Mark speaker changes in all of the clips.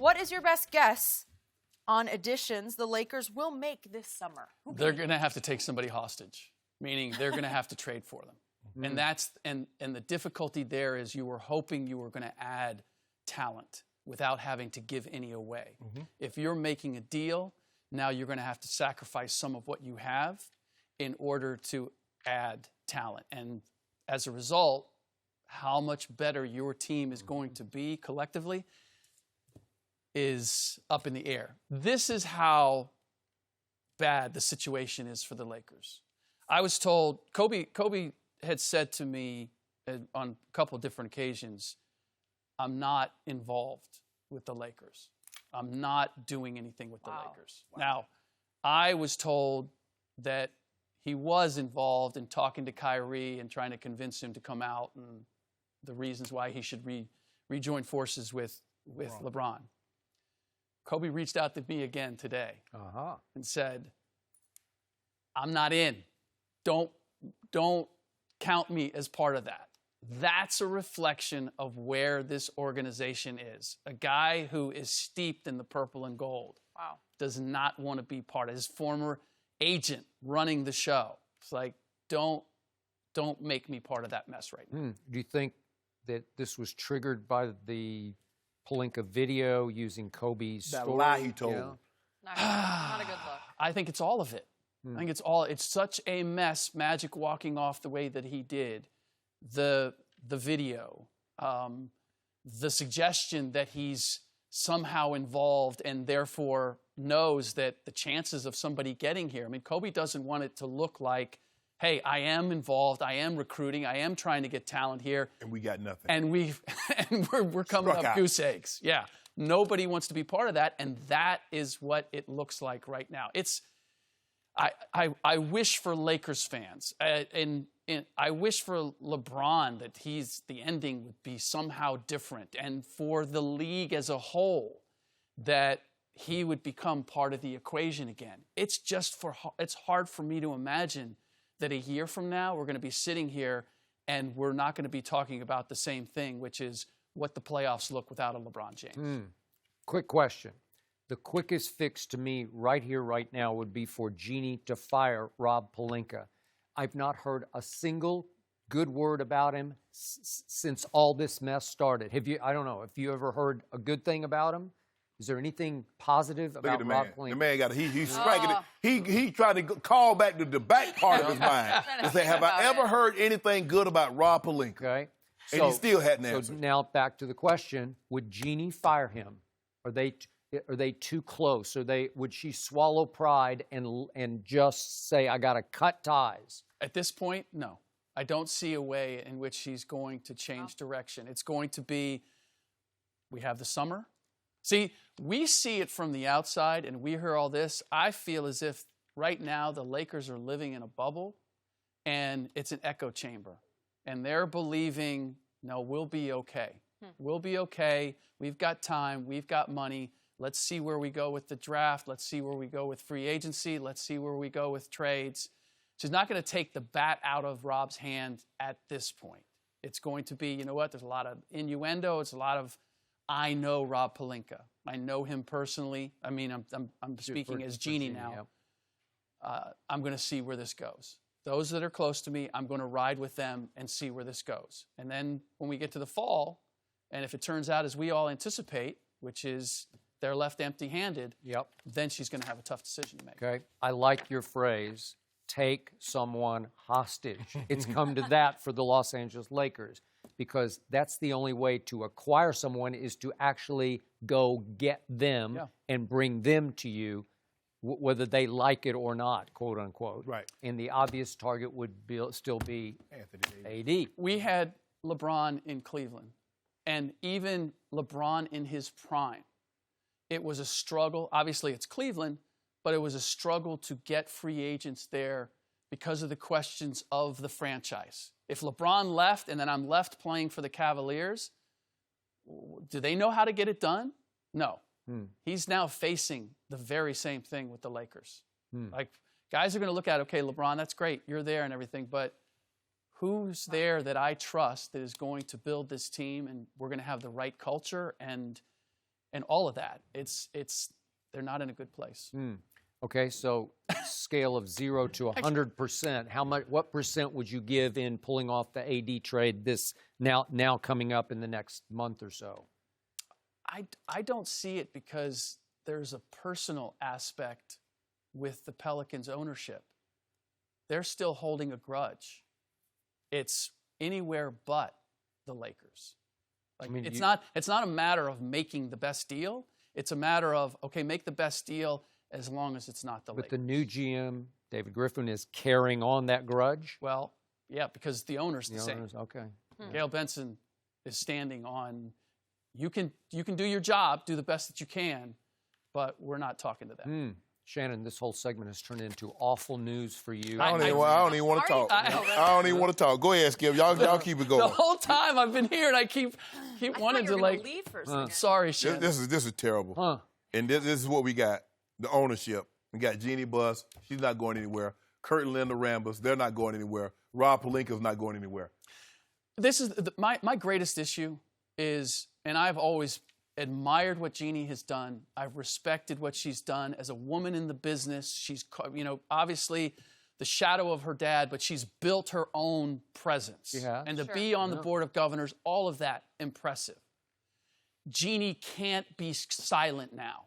Speaker 1: What is your best guess on additions the Lakers will make this summer?
Speaker 2: They're going to have to take somebody hostage, meaning they're going to have to trade for them. And that's and the difficulty there is you were hoping you were going to add talent without having to give any away. If you're making a deal, now you're going to have to sacrifice some of what you have in order to add talent. And as a result, how much better your team is going to be collectively is up in the air. This is how bad the situation is for the Lakers. I was told, Kobe had said to me on a couple of different occasions, I'm not involved with the Lakers. I'm not doing anything with the Lakers. Now, I was told that he was involved in talking to Kyrie and trying to convince him to come out and the reasons why he should rejoin forces with LeBron. Kobe reached out to me again today and said, I'm not in. Don't count me as part of that. That's a reflection of where this organization is. A guy who is steeped in the purple and gold does not want to be part of his former agent running the show. It's like, don't make me part of that mess right now.
Speaker 3: Do you think that this was triggered by the Pelinka video using Kobe's
Speaker 4: that
Speaker 3: story?
Speaker 4: lie he told?
Speaker 1: Not a good look.
Speaker 2: I think it's all of it. I think it's such a mess, Magic walking off the way that he did, the video, the suggestion that he's somehow involved and therefore knows that the chances of somebody getting here. I mean, Kobe doesn't want it to look like, hey, I am involved, I am recruiting, I am trying to get talent here.
Speaker 4: And we got nothing.
Speaker 2: And we're coming up goose eggs. Yeah. Nobody wants to be part of that, and that is what it looks like right now. I wish for Lakers fans, and I wish for LeBron that the ending would be somehow different, and for the league as a whole that he would become part of the equation again. It's hard for me to imagine that a year from now we're going to be sitting here and we're not going to be talking about the same thing, which is what the playoffs look without a LeBron James.
Speaker 3: Quick question. The quickest fix to me right here, right now, would be for Jeannie to fire Rob Pelinka. I've not heard a single good word about him since all this mess started. Have you? I don't know. Have you ever heard a good thing about him? Is there anything positive about Rob Pelinka?
Speaker 4: The man got he's striking it. He tried to call back to the back part of his mind and say, have I ever heard anything good about Rob Pelinka?
Speaker 3: Okay.
Speaker 4: And he still hadn't answered.
Speaker 3: So now back to the question: would Jeannie fire him? Are they too close? Would she swallow pride and just say, I got to cut ties?
Speaker 2: At this point, no. I don't see a way in which she's going to change direction. It's going to be, we have the summer. See, we see it from the outside and we hear all this. I feel as if right now the Lakers are living in a bubble and it's an echo chamber. And they're believing, no, we'll be okay. We'll be okay. We've got time. We've got money. Let's see where we go with the draft. Let's see where we go with free agency. Let's see where we go with trades. She's not going to take the bat out of Rob's hand at this point. It's going to be, you know what, there's a lot of innuendo. It's a lot of, I know Rob Pelinka. I know him personally. I mean, I'm speaking as Jeannie now. Yep. I'm going to see where this goes. Those that are close to me, I'm going to ride with them and see where this goes. And then when we get to the fall, and if it turns out as we all anticipate, which is they're left empty-handed, then she's going to have a tough decision to make.
Speaker 3: Okay. I like your phrase, take someone hostage. It's come to that for the Los Angeles Lakers because that's the only way to acquire someone is to actually go get them and bring them to you, whether they like it or not, quote unquote.
Speaker 4: Right.
Speaker 3: And the obvious target would still be AD.
Speaker 2: We had LeBron in Cleveland. And even LeBron in his prime, it was a struggle. Obviously, it's Cleveland, but it was a struggle to get free agents there because of the questions of the franchise. If LeBron left and then I'm left playing for the Cavaliers, do they know how to get it done? No. He's now facing the very same thing with the Lakers. Like, guys are going to look at, okay, LeBron, that's great. You're there and everything, but who's there that I trust that is going to build this team and we're going to have the right culture and and all of that. They're not in a good place.
Speaker 3: Okay, so scale of 0 to 100%. What percent would you give in pulling off the AD trade this now coming up in the next month or so?
Speaker 2: I don't see it because there's a personal aspect with the Pelicans ownership. They're still holding a grudge. It's anywhere but the Lakers. Like, I mean, it's not a matter of making the best deal. It's a matter of, okay, make the best deal as long as it's not the Lakers.
Speaker 3: But the new GM, David Griffin, is carrying on that grudge?
Speaker 2: Well, yeah, because the owner's the same.
Speaker 3: Okay.
Speaker 2: Gail Benson is standing on, you can do your job, do the best that you can, but we're not talking to them.
Speaker 3: Shannon, this whole segment has turned into awful news for you.
Speaker 4: I don't even want to talk. I don't even want to talk. Go ahead, Skip. Y'all keep it going.
Speaker 2: The whole time I've been here, and I keep wanting to
Speaker 1: leave for a second.
Speaker 2: Sorry, Shannon.
Speaker 4: This is terrible. And this is what we got. The ownership. We got Jeannie Buss. She's not going anywhere. Kurt and Linda Rambus. They're not going anywhere. Rob Pelinka's not going anywhere.
Speaker 2: This is my greatest issue is, and I've always admired what Jeannie has done. I've respected what she's done as a woman in the business. She's, obviously the shadow of her dad, but she's built her own presence.
Speaker 3: Yeah.
Speaker 2: And to be on the board of governors, all of that, impressive. Jeannie can't be silent now.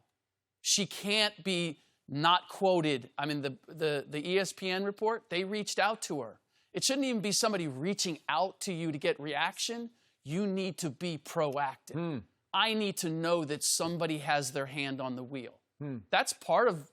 Speaker 2: She can't be not quoted. I mean, the ESPN report, they reached out to her. It shouldn't even be somebody reaching out to you to get reaction. You need to be proactive. I need to know that somebody has their hand on the wheel. That's part of,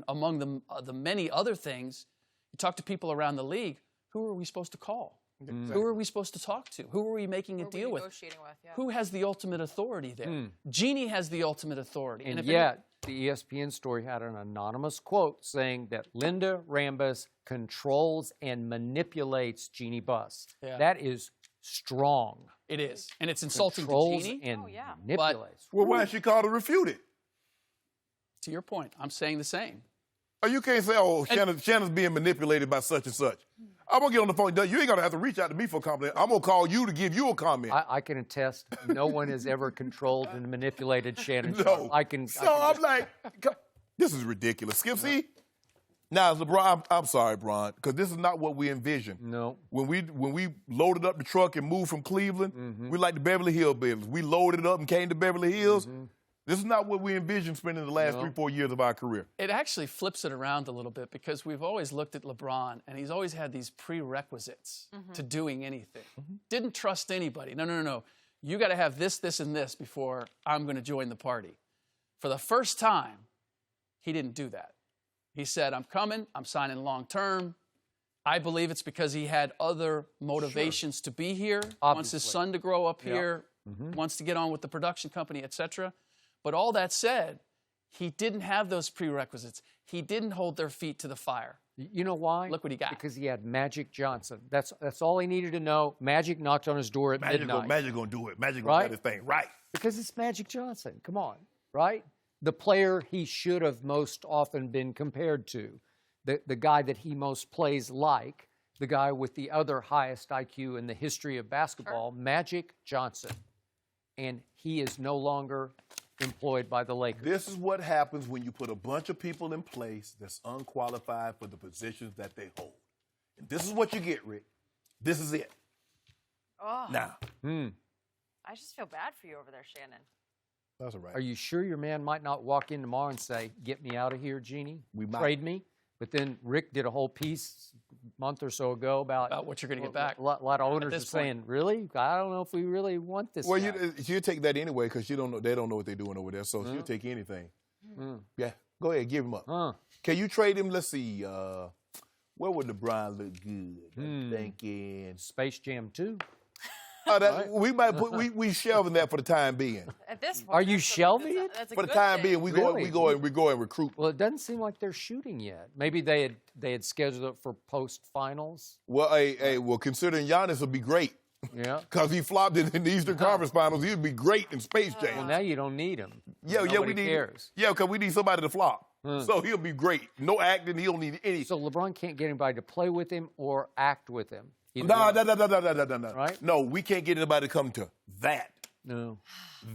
Speaker 2: among the many other things, you talk to people around the league, who are we supposed to call? Who are we supposed to talk to? Who are we making a deal with?
Speaker 1: Yeah.
Speaker 2: Who has the ultimate authority there? Jeannie has the ultimate authority.
Speaker 3: And yet, the ESPN story had an anonymous quote saying that Linda Rambus controls and manipulates Jeannie Buss.
Speaker 2: Yeah.
Speaker 3: That is strong.
Speaker 2: It is. And it's insulting
Speaker 3: Controls
Speaker 2: to Jeannie.
Speaker 3: and manipulates.
Speaker 4: Well, why is she called to refute it?
Speaker 2: To your point, I'm saying the same.
Speaker 4: Oh, you can't say, Shannon's being manipulated by such and such. I'm going to get on the phone. You ain't going to have to reach out to me for a compliment. I'm going to call you to give you a comment.
Speaker 3: I can attest, no one has ever controlled and manipulated Shannon.
Speaker 4: No.
Speaker 3: I'm
Speaker 4: like, this is ridiculous. Skip, see? Now, LeBron, I'm sorry, Bron, because this is not what we envisioned.
Speaker 3: No.
Speaker 4: When we loaded up the truck and moved from Cleveland, we like the Beverly Hills business. We loaded it up and came to Beverly Hills. This is not what we envisioned spending the last 3-4 years of our career.
Speaker 2: It actually flips it around a little bit because we've always looked at LeBron, and he's always had these prerequisites to doing anything. Didn't trust anybody. No. You got to have this, this, and this before I'm going to join the party. For the first time, he didn't do that. He said, I'm coming, I'm signing long-term. I believe it's because he had other motivations to be here, wants his son to grow up here, wants to get on with the production company, etc. But all that said, he didn't have those prerequisites. He didn't hold their feet to the fire.
Speaker 3: You know why?
Speaker 2: Look what he got.
Speaker 3: Because he had Magic Johnson. That's all he needed to know. Magic knocked on his door at midnight.
Speaker 4: Magic gonna do it. Magic gonna get his thing right.
Speaker 3: Because it's Magic Johnson. Come on, right? The player he should have most often been compared to, the guy that he most plays like, the guy with the other highest IQ in the history of basketball, Magic Johnson. And he is no longer employed by the Lakers.
Speaker 4: This is what happens when you put a bunch of people in place that's unqualified for the positions that they hold. And this is what you get, Rick. This is it. Now.
Speaker 1: I just feel bad for you over there, Shannon.
Speaker 4: That's all right.
Speaker 3: Are you sure your man might not walk in tomorrow and say, get me out of here, Jeannie? Trade me? But then Rick did a whole piece a month or so ago about
Speaker 2: what you're going to get back.
Speaker 3: A lot of owners are saying, really? I don't know if we really want this
Speaker 4: Well,
Speaker 3: guy.
Speaker 4: you take that anyway because they don't know what they're doing over there, so you'll take anything. Yeah, go ahead, give him up. Can you trade him? Let's see. Where would LeBron look good? I'm thinking
Speaker 3: Space Jam 2.
Speaker 4: We might we shelving that for the time being.
Speaker 1: At this point,
Speaker 3: are you shelving it?
Speaker 1: That's a
Speaker 4: for the
Speaker 1: good
Speaker 4: time
Speaker 1: thing.
Speaker 4: being? We go and recruit.
Speaker 3: Well, it doesn't seem like they're shooting yet. Maybe they had scheduled it for post-finals.
Speaker 4: Well, well, considering Giannis would be great.
Speaker 3: Yeah.
Speaker 4: Because he flopped in the Eastern Conference Finals, he'd be great in Space Jam.
Speaker 3: Well, now you don't need him.
Speaker 4: We need.
Speaker 3: Cares.
Speaker 4: Yeah, because we need somebody to flop. So he'll be great. No acting. He don't need any.
Speaker 3: So LeBron can't get anybody to play with him or act with him.
Speaker 4: No.
Speaker 3: Right?
Speaker 4: No, we can't get anybody to come to that.
Speaker 3: No.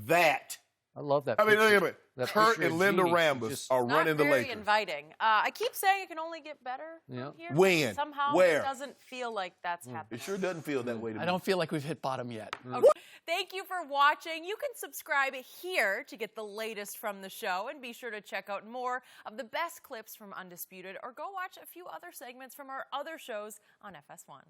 Speaker 4: That.
Speaker 3: I love that.
Speaker 4: I mean,
Speaker 3: picture.
Speaker 4: look at it.
Speaker 3: That
Speaker 4: Kurt
Speaker 3: picture
Speaker 4: and
Speaker 3: of
Speaker 4: Linda
Speaker 3: Jeannie,
Speaker 4: Rambis
Speaker 3: just-
Speaker 4: are
Speaker 1: Not
Speaker 4: running the
Speaker 1: very
Speaker 4: Lakers.
Speaker 1: inviting. I keep saying it can only get better from here.
Speaker 4: When?
Speaker 1: Somehow
Speaker 4: Where?
Speaker 1: it doesn't feel like that's happening.
Speaker 4: It sure doesn't feel that way to me.
Speaker 2: I don't feel like we've hit bottom yet.
Speaker 1: Okay. Thank you for watching. You can subscribe here to get the latest from the show, and be sure to check out more of the best clips from Undisputed, or go watch a few other segments from our other shows on FS1.